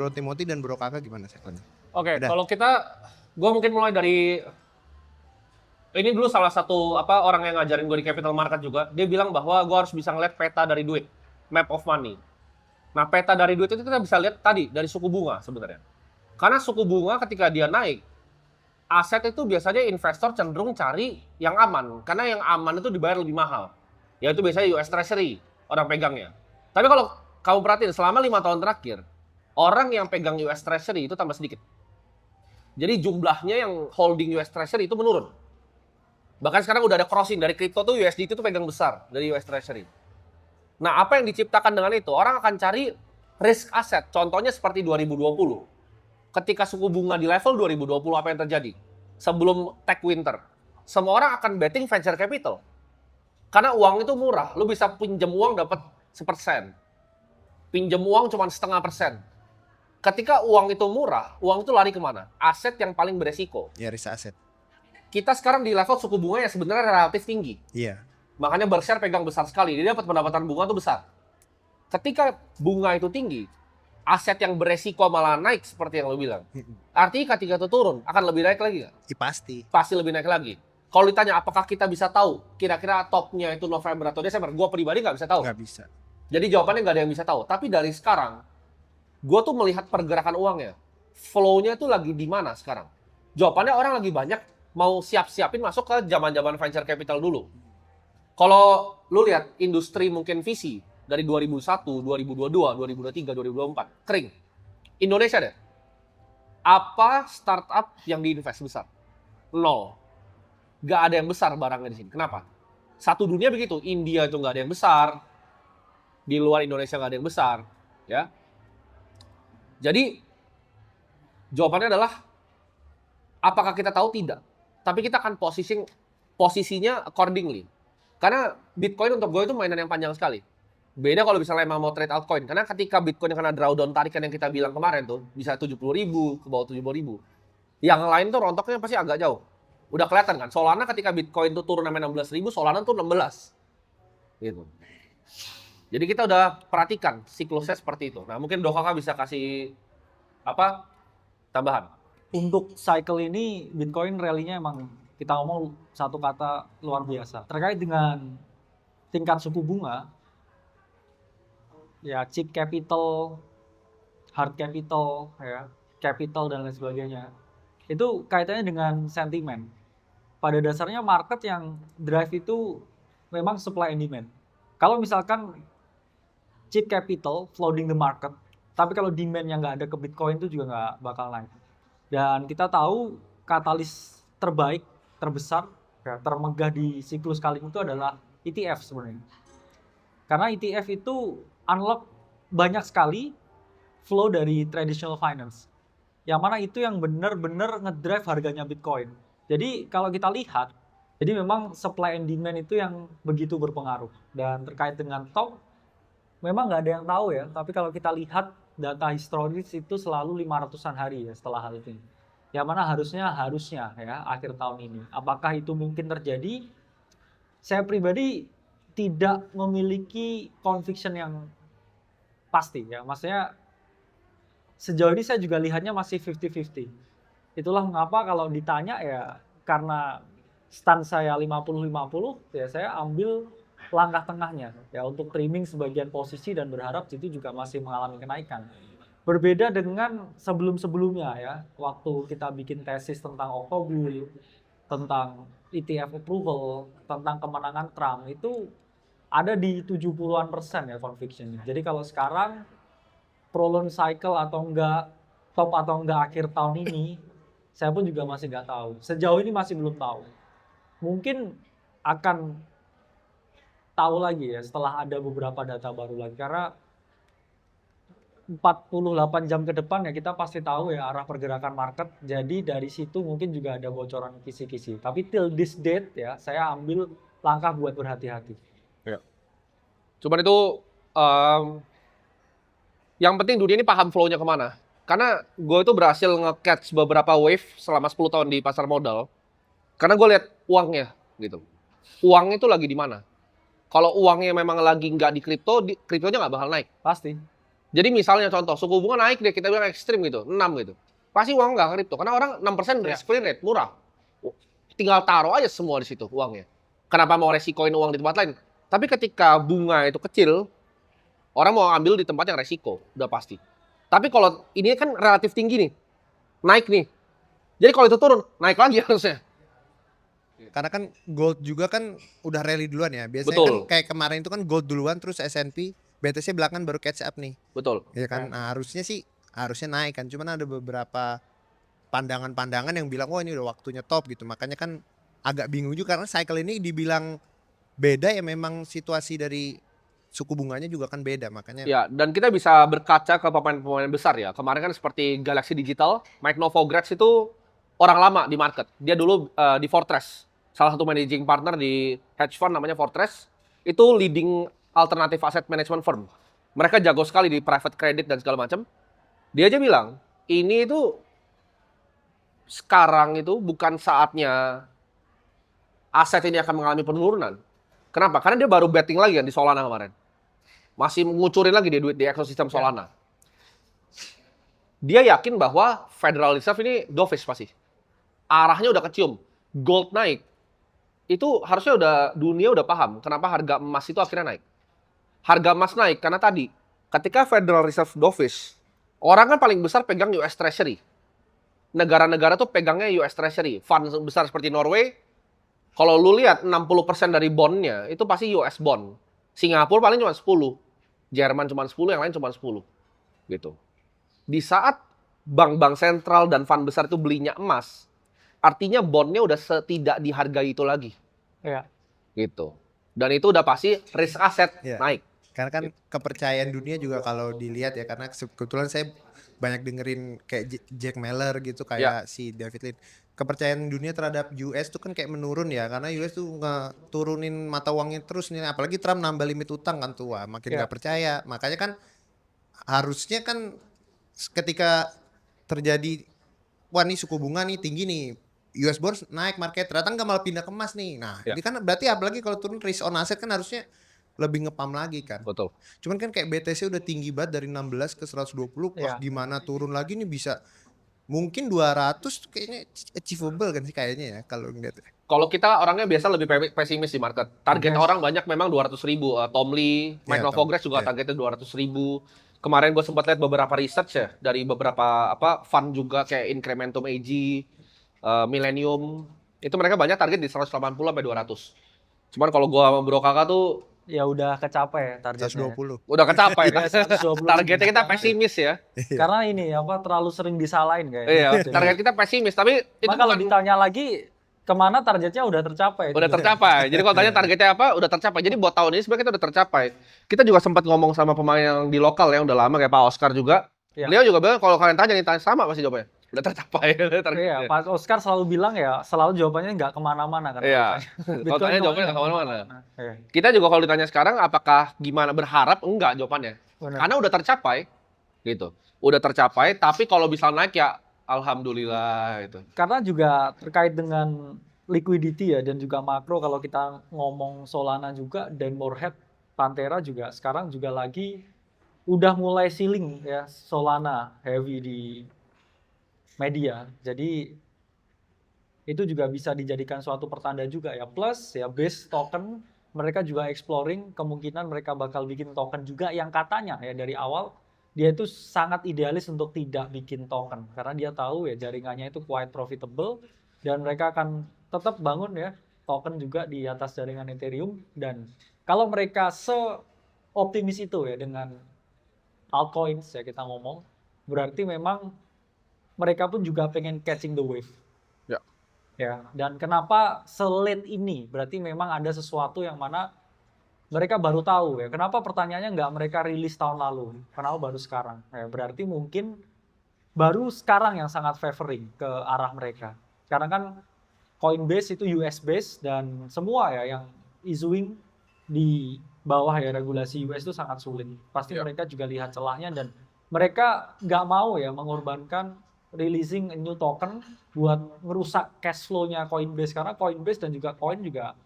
Bro Timothy dan Bro Kakak gimana segmennya? Oke, Udah. kalau gue mungkin mulai dari ini dulu salah satu orang yang ngajarin gue di capital market juga. Dia bilang bahwa gue harus bisa ngeliat peta dari duit, map of money. Nah, peta dari duit itu kita bisa lihat tadi dari suku bunga sebenarnya. Karena suku bunga ketika dia naik, aset itu biasanya investor cenderung cari yang aman. Karena yang aman itu dibayar lebih mahal. Yaitu biasanya US Treasury, orang pegangnya. Tapi kalau kamu perhatiin, selama 5 tahun terakhir, orang yang pegang US Treasury itu tambah sedikit. Jadi jumlahnya yang holding US Treasury itu menurun. Bahkan sekarang udah ada crossing dari kripto tuh USDT itu pegang besar dari US Treasury. Nah, apa yang diciptakan dengan itu? Orang akan cari risk asset. Contohnya seperti 2020. Ketika suku bunga di level 2020, apa yang terjadi? Sebelum tech winter. Semua orang akan betting venture capital. Karena uang itu murah. Lu bisa pinjam uang dapat 1%. Pinjam uang cuma 0,5%. Ketika uang itu murah, uang itu lari kemana? Aset yang paling beresiko. Ya, risk asset. Kita sekarang di level suku bunga yang sebenarnya relatif tinggi. Iya. Makanya Berkshire pegang besar sekali. Dia dapat pendapatan bunga itu besar. Ketika bunga itu tinggi, aset yang beresiko malah naik seperti yang lo bilang. Artinya ketika itu turun, akan lebih naik lagi nggak? Ya, pasti. Pasti lebih naik lagi. Kalau ditanya apakah kita bisa tahu kira-kira topnya itu November atau Desember, gue pribadi nggak bisa tahu. Nggak bisa. Jadi jawabannya nggak ada yang bisa tahu. Tapi dari sekarang, gue tuh melihat pergerakan uangnya. Flow-nya tuh lagi di mana sekarang? Jawabannya orang lagi banyak mau siap-siapin masuk ke zaman-zaman venture capital dulu. Kalau lu lihat industri mungkin VC dari 2001, 2022, 2023, 2024, kering. Indonesia deh. Apa startup yang diinvest besar? Nol. Gak ada yang besar barangnya di sini. Kenapa? Satu dunia begitu. India itu gak ada yang besar. Di luar Indonesia gak ada yang besar. Ya. Jadi, jawabannya adalah apakah kita tahu? Tidak. Tapi kita akan posisinya accordingly. Karena Bitcoin untuk gue itu mainan yang panjang sekali. Beda kalau misalnya emang mau trade altcoin. Karena ketika Bitcoin yang kena drawdown tarikan yang kita bilang kemarin tuh, bisa 70.000 ke bawah 70.000. Yang lain tuh rontoknya pasti agak jauh. Udah kelihatan kan, Solana ketika Bitcoin tuh turun sampai 16.000, Solana tuh 16. Gitu. Jadi kita udah perhatikan siklusnya seperti itu. Nah, mungkin Kakak bisa kasih tambahan. Untuk cycle ini Bitcoin rally-nya emang kita ngomong satu kata luar biasa. Terkait dengan tingkat suku bunga, ya cheap capital, hard capital, ya capital dan lain sebagainya. Itu kaitannya dengan sentimen. Pada dasarnya market yang drive itu memang supply and demand. Kalau misalkan cheap capital flooding the market, tapi kalau demand yang nggak ada ke Bitcoin itu juga nggak bakal naik. Dan kita tahu katalis terbaik, terbesar, ya, termegah di siklus kali itu adalah ETF sebenarnya. Karena ETF itu unlock banyak sekali flow dari traditional finance. Yang mana itu yang benar-benar ngedrive harganya Bitcoin. Jadi kalau kita lihat, jadi memang supply and demand itu yang begitu berpengaruh. Dan terkait dengan top, memang nggak ada yang tahu ya. Tapi kalau kita lihat data historis itu selalu 500-an hari ya setelah hal ini. Yang mana harusnya ya akhir tahun ini. Apakah itu mungkin terjadi? Saya pribadi tidak memiliki conviction yang pasti ya. Maksudnya sejauh ini saya juga lihatnya masih 50-50. Itulah mengapa kalau ditanya ya karena stand saya 50-50 ya saya ambil langkah tengahnya ya untuk trimming sebagian posisi dan berharap itu juga masih mengalami kenaikan. Berbeda dengan sebelum-sebelumnya ya, waktu kita bikin tesis tentang Oktober, tentang ETF approval, tentang kemenangan Trump itu ada di 70-an% ya convictionnya. Jadi kalau sekarang prolonged cycle atau enggak, top atau enggak akhir tahun ini, saya pun juga masih nggak tahu. Sejauh ini masih belum tahu. Mungkin akan tahu lagi ya setelah ada beberapa data baru lagi. Karena 48 jam ke depan ya kita pasti tahu ya arah pergerakan market. Jadi dari situ mungkin juga ada bocoran kisi-kisi. Tapi till this date ya saya ambil langkah buat berhati-hati. Ya. Cuman itu yang penting dunia ini paham flow-nya kemana. Karena gue itu berhasil nge-catch beberapa wave selama 10 tahun di pasar modal. Karena gue lihat uangnya gitu. Uangnya itu lagi di mana. Kalau uangnya memang lagi nggak di kripto, kriptonya nggak bakal naik. Pasti. Jadi misalnya contoh, suku bunga naik deh, kita bilang ekstrim gitu, 6 gitu. Pasti uang nggak kripto, karena orang 6% risk free rate, murah. Tinggal taruh aja semua di situ uangnya. Kenapa mau resikoin uang di tempat lain? Tapi ketika bunga itu kecil, orang mau ambil di tempat yang resiko, udah pasti. Tapi kalau ini kan relatif tinggi nih, naik nih. Jadi kalau itu turun, naik lagi harusnya. Karena kan gold juga kan udah rally duluan ya. Biasanya Betul. kan kayak kemarin itu kan gold duluan terus S&P, BTC belakangan baru catch up nih. Betul. Ya kan, nah, harusnya naik kan. Cuman ada beberapa pandangan-pandangan yang bilang, wah ini udah waktunya top gitu. Makanya kan agak bingung juga karena cycle ini dibilang beda ya, memang situasi dari suku bunganya juga kan beda. Makanya Ya, dan kita bisa berkaca ke pemain-pemain besar ya. Kemarin kan seperti Galaxy Digital, Mike Novogratz itu orang lama di market. Dia dulu di Fortress, salah satu managing partner di hedge fund namanya Fortress. Itu leading alternative asset management firm. Mereka jago sekali di private credit dan segala macam. Dia aja bilang, ini itu sekarang itu bukan saatnya aset ini akan mengalami penurunan. Kenapa? Karena dia baru betting lagi kan di Solana kemarin. Masih ngucurin lagi dia duit di ekosistem Solana. Dia yakin bahwa Federal Reserve ini dovish pasti. Arahnya udah kecium. Gold naik. Itu harusnya dunia udah paham kenapa harga emas itu akhirnya naik. Harga emas naik karena tadi ketika Federal Reserve dovish, orang kan paling besar pegang US Treasury. Negara-negara tuh pegangnya US Treasury. Fund besar seperti Norway, kalau lu lihat 60% dari bondnya itu pasti US bond. Singapura paling cuma 10. Jerman cuma 10, yang lain cuma 10. Gitu. Di saat bank-bank sentral dan fund besar itu belinya emas, artinya bondnya udah tidak dihargai itu lagi. Ya. Gitu. Dan itu udah pasti risk asset naik. karena kan kepercayaan dunia juga kalau dilihat ya, karena kebetulan saya banyak dengerin kayak Jack Mallers gitu, kayak si David Lynn. Kepercayaan dunia terhadap US tuh kan kayak menurun ya, karena US tuh turunin mata uangnya terus nih, apalagi Trump nambah limit utang kan tuh, makin nggak percaya. Makanya kan harusnya kan ketika terjadi, wah nih suku bunga nih tinggi nih, US bonds naik market, ternyata nggak malah pindah ke emas nih. Nah ini kan berarti apalagi kalau turun risk on asset kan harusnya lebih ngepam lagi kan. Betul. Cuman kan kayak BTC udah tinggi banget dari 16 ke 120, pas gimana turun lagi nih bisa mungkin 200 kayaknya achievable kan sih kayaknya ya kalau ngeliat. Kalau kita orangnya biasa lebih pesimis di market. Target orang banyak memang 200.000. Tom Lee, Mike Novogratz juga targetnya 200.000. Kemarin gue sempat lihat beberapa research ya dari beberapa fund juga kayak Incrementum AG, Millennium. Itu mereka banyak target di 180 sampai 200. Cuman kalau gue sama Bro Kakak tuh ya udah kecapai targetnya. 120. Udah kecapai. 120. Targetnya kita pesimis ya. Karena ini terlalu sering disalahin kayaknya. Iya, target kita pesimis, tapi itu kalau ditanya lagi kemana targetnya udah tercapai. Udah tercapai. Jadi kalau tanya targetnya apa, udah tercapai. Jadi buat tahun ini sebenarnya kita udah tercapai. Kita juga sempat ngomong sama pemain yang di lokal ya, udah lama kayak Pak Oscar juga. Beliau juga bilang kalau kalian tanya sama pasti jawabannya. Udah tercapai. Iya, Pak Oscar selalu bilang ya, selalu jawabannya nggak kemana-mana kan. Iya. Kalau tanya jawabannya nggak kemana-mana. Kita juga kalau ditanya sekarang, apakah gimana berharap? Enggak jawabannya. Karena udah tercapai, gitu. Udah tercapai. Tapi kalau bisa naik ya, alhamdulillah gitu. Karena juga terkait dengan liquidity ya dan juga makro, kalau kita ngomong Solana juga dan Morehead, Pantera juga sekarang juga lagi udah mulai selling ya Solana heavy di media. Jadi itu juga bisa dijadikan suatu pertanda juga ya. Plus ya base token mereka juga exploring kemungkinan mereka bakal bikin token juga yang katanya ya dari awal dia itu sangat idealis untuk tidak bikin token karena dia tahu ya jaringannya itu quite profitable dan mereka akan tetap bangun ya token juga di atas jaringan Ethereum. Dan kalau mereka seoptimis itu ya dengan altcoins ya kita ngomong, berarti memang mereka pun juga pengen catching the wave. Ya, dan kenapa selate ini? Berarti memang ada sesuatu yang mana mereka baru tahu ya. Kenapa pertanyaannya nggak mereka rilis tahun lalu? Kenapa baru sekarang? Ya, berarti mungkin baru sekarang yang sangat favoring ke arah mereka. Karena kan Coinbase itu US based dan semua ya yang issuing di bawah ya regulasi US itu sangat sulit. Pasti mereka juga lihat celahnya dan mereka nggak mau ya mengorbankan releasing a new token buat merusak cash flow-nya Coinbase, karena Coinbase dan juga Coin juga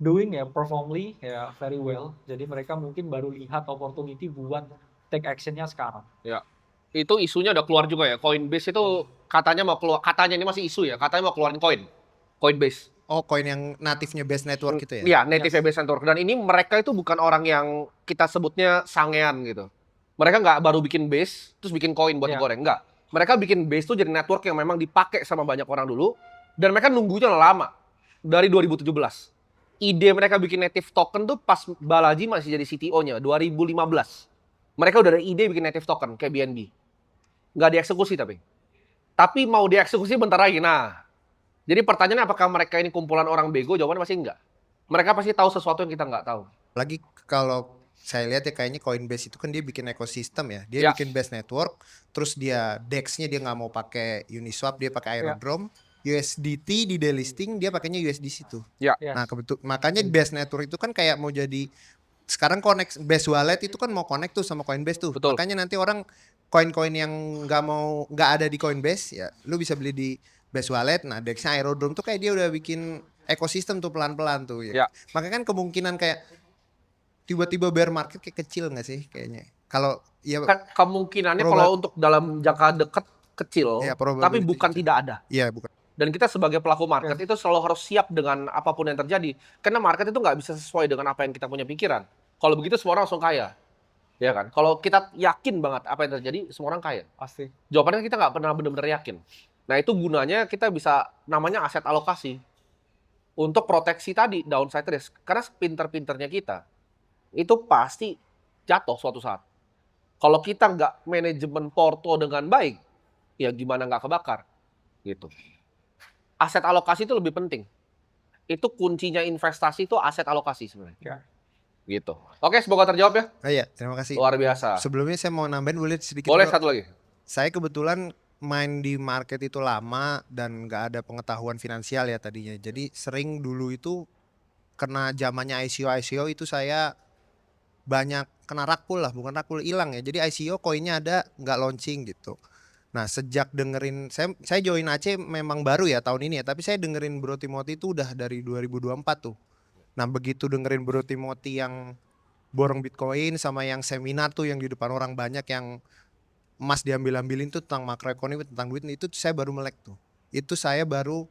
doing ya performly ya very well. Jadi mereka mungkin baru lihat opportunity buat take actionnya sekarang. Ya. Itu isunya udah keluar juga ya. Coinbase itu katanya mau keluar, katanya ini masih isu ya, katanya mau keluarin Coinbase. Oh, koin yang natifnya Base Network gitu ya? Iya, native Base Network. Dan ini mereka itu bukan orang yang kita sebutnya sangean gitu. Mereka nggak baru bikin base, terus bikin koin buat Iya. digoreng. Nggak. Mereka bikin base tuh jadi network yang memang dipakai sama banyak orang dulu. Dan mereka nunggunya lama. Dari 2017. Ide mereka bikin native token tuh pas Balaji masih jadi CTO-nya, 2015. Mereka udah ada ide bikin native token, kayak BNB. Nggak dieksekusi tapi. Tapi mau dieksekusi bentar lagi. Nah, jadi pertanyaannya apakah mereka ini kumpulan orang bego? Jawabannya pasti enggak. Mereka pasti tahu sesuatu yang kita nggak tahu. Lagi kalau saya lihat ya kayaknya Coinbase itu kan dia bikin ekosistem ya. Dia Ya. bikin Base Network, terus dia DEX-nya dia nggak mau pakai Uniswap, dia pakai Ya. Aerodrome. USDT di delisting dia pakainya USDC tuh. Ya. Yes. Nah, makanya Base Network itu kan kayak mau jadi sekarang connect Base Wallet itu kan mau connect tuh sama Coinbase tuh. Betul. Makanya nanti orang koin-koin yang nggak ada di Coinbase ya, lu bisa beli di Base Wallet. Nah, DEX-nya Aerodrome tuh kayak dia udah bikin ekosistem tuh pelan-pelan tuh ya. Ya. Makanya kan kemungkinan kayak tiba-tiba bear market kayak kecil nggak sih kayaknya? Kalau ya Kan kemungkinannya Proba- kalau untuk dalam jangka dekat kecil, Ya, tapi probability bukan kecil. tidak ada. iya bukan. Dan kita sebagai pelaku market itu selalu harus siap dengan apapun yang terjadi. Karena market itu nggak bisa sesuai dengan apa yang kita punya pikiran. Kalau begitu semua orang langsung kaya. Ya kan? Kalau kita yakin banget apa yang terjadi, semua orang kaya. Pasti. Jawabannya kita nggak pernah benar-benar yakin. Nah itu gunanya kita bisa namanya aset alokasi. Untuk proteksi tadi, downside risk. Karena pinter-pinternya kita, itu pasti jatuh suatu saat. Kalau kita nggak manajemen porto dengan baik, ya gimana nggak kebakar. Gitu. Aset alokasi itu lebih penting. Itu kuncinya investasi itu aset alokasi sebenarnya. Ya. Gitu. Oke, semoga terjawab ya. Oh iya, terima kasih. Luar biasa. Sebelumnya saya mau nambahin boleh sedikit. Boleh Bro? satu lagi. Saya kebetulan main di market itu lama dan nggak ada pengetahuan finansial ya tadinya. Jadi sering dulu itu kena zamannya ICO itu saya banyak kena rakul lah, bukan rakul, hilang ya. Jadi ICO koinnya ada nggak launching gitu. Nah sejak dengerin saya join AC memang baru ya tahun ini ya, tapi saya dengerin Bro Timothy itu udah dari 2024 tuh. Nah begitu dengerin Bro Timothy yang borong Bitcoin sama yang seminar tuh yang di depan orang banyak yang emas diambil-ambilin tuh tentang makroekonomi, tentang duit, itu saya baru melek tuh. Itu saya baru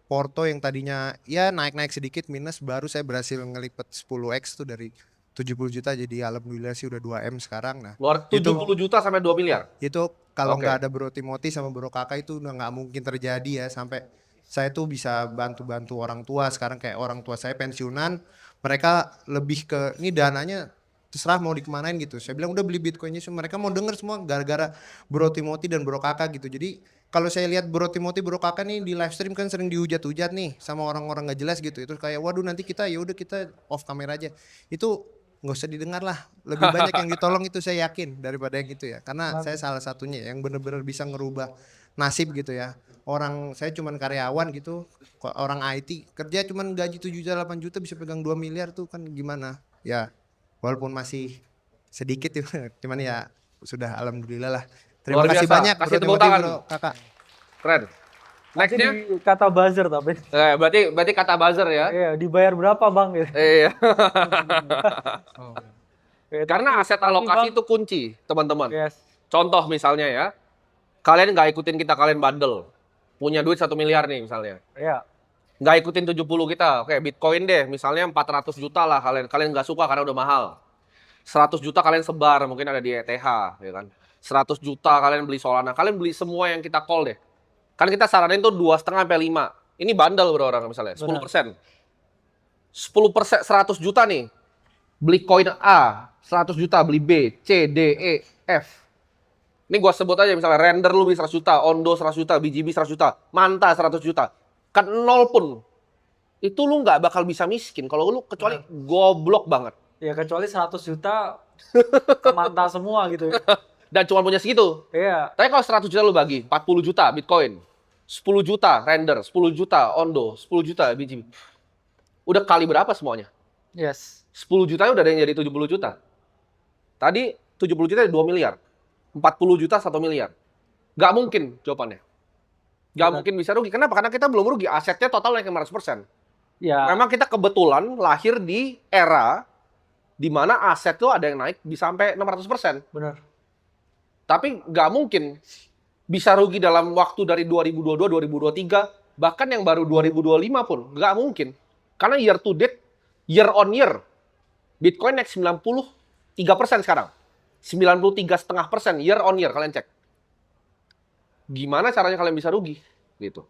porto yang tadinya ya naik-naik sedikit minus, baru saya berhasil ngelipet 10x tuh dari 70 juta jadi alhamdulillah sih udah 2M sekarang. Nah Luar itu 70 juta sampai 2 miliar. itu kalau Oke. nggak ada Bro Timothy sama Bro Kakak itu udah nggak mungkin terjadi ya. Sampai saya tuh bisa bantu-bantu orang tua. Sekarang kayak orang tua saya pensiunan, mereka lebih ke ini dananya terserah mau dikemanain gitu. Saya bilang udah beli Bitcoinnya, mereka mau denger semua gara-gara Bro Timothy dan Bro Kakak gitu. Jadi kalau saya lihat Bro Timothy, Bro Kakak nih di live stream kan sering dihujat-hujat nih sama orang-orang nggak jelas gitu. Itu kayak waduh nanti kita ya udah kita off kamera aja. Itu nggak usah didengar lah, lebih banyak yang ditolong itu saya yakin daripada yang itu ya, karena saya salah satunya yang benar-benar bisa ngerubah nasib gitu ya. Orang saya cuman karyawan gitu, orang IT kerja cuman gaji 7 juta 8 juta bisa pegang 2 miliar tuh kan gimana ya, walaupun masih sedikit ya, cuman ya sudah alhamdulillah lah. Terima Luar kasih biasa. banyak Kasih Bro tepuk Timothy, tangan. Bro Kakak. Keren. Nextnya, Di kata buzzer tapi. berarti kata buzzer ya. Iya, dibayar berapa bang? Gitu. Iya. Ya, Karena tapi- aset tapi, alokasi Bang, itu kunci, teman-teman. Yes. Contoh misalnya ya, kalian nggak ikutin kita, kalian bandel. Punya duit 1 miliar nih misalnya. Ya. Nggak ikutin 70 kita, oke Bitcoin deh, misalnya 400 juta lah kalian nggak suka karena udah mahal. 100 juta kalian sebar, mungkin ada di ETH, ya kan. 100 juta kalian beli Solana, kalian beli semua yang kita call deh. Kan kita saranin tuh 2,5 sampai 5. Ini bandel bro orang misalnya, 10%. 10%, 100 juta nih. Beli koin A, 100 juta, beli B, C, D, E, F. Ini gua sebut aja misalnya Render lu beli 100 juta, Ondo 100 juta, BGB 100 juta, Manta 100 juta. Kan 0 pun. Itu lu nggak bakal bisa miskin kalau lu kecuali goblok banget. Ya kecuali 100 juta ke manta semua gitu ya. Dan cuma punya segitu. Iya. Tapi kalau 100 juta lu bagi, 40 juta Bitcoin, 10 juta Render, 10 juta Ondo, 10 juta BGB. Udah kali berapa semuanya? Yes. 10 jutanya udah ada yang jadi 70 juta. Tadi 70 juta 2 miliar. 40 juta 1 miliar. Nggak mungkin jawabannya. Nggak mungkin bisa rugi. Kenapa? Karena kita belum rugi. Asetnya total naik 500%. Ya. Memang kita kebetulan lahir di era di mana aset tuh ada yang naik bisa sampai 600%. Benar. Tapi nggak mungkin bisa rugi dalam waktu dari 2022, 2023, bahkan yang baru 2025 pun nggak mungkin. Karena year to date, year on year, Bitcoin naik 93% sekarang. 93,5% year on year, kalian cek. Gimana caranya kalian bisa rugi? Gitu.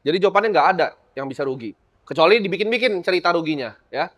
Jadi jawabannya nggak ada yang bisa rugi. Kecuali dibikin-bikin cerita ruginya, ya.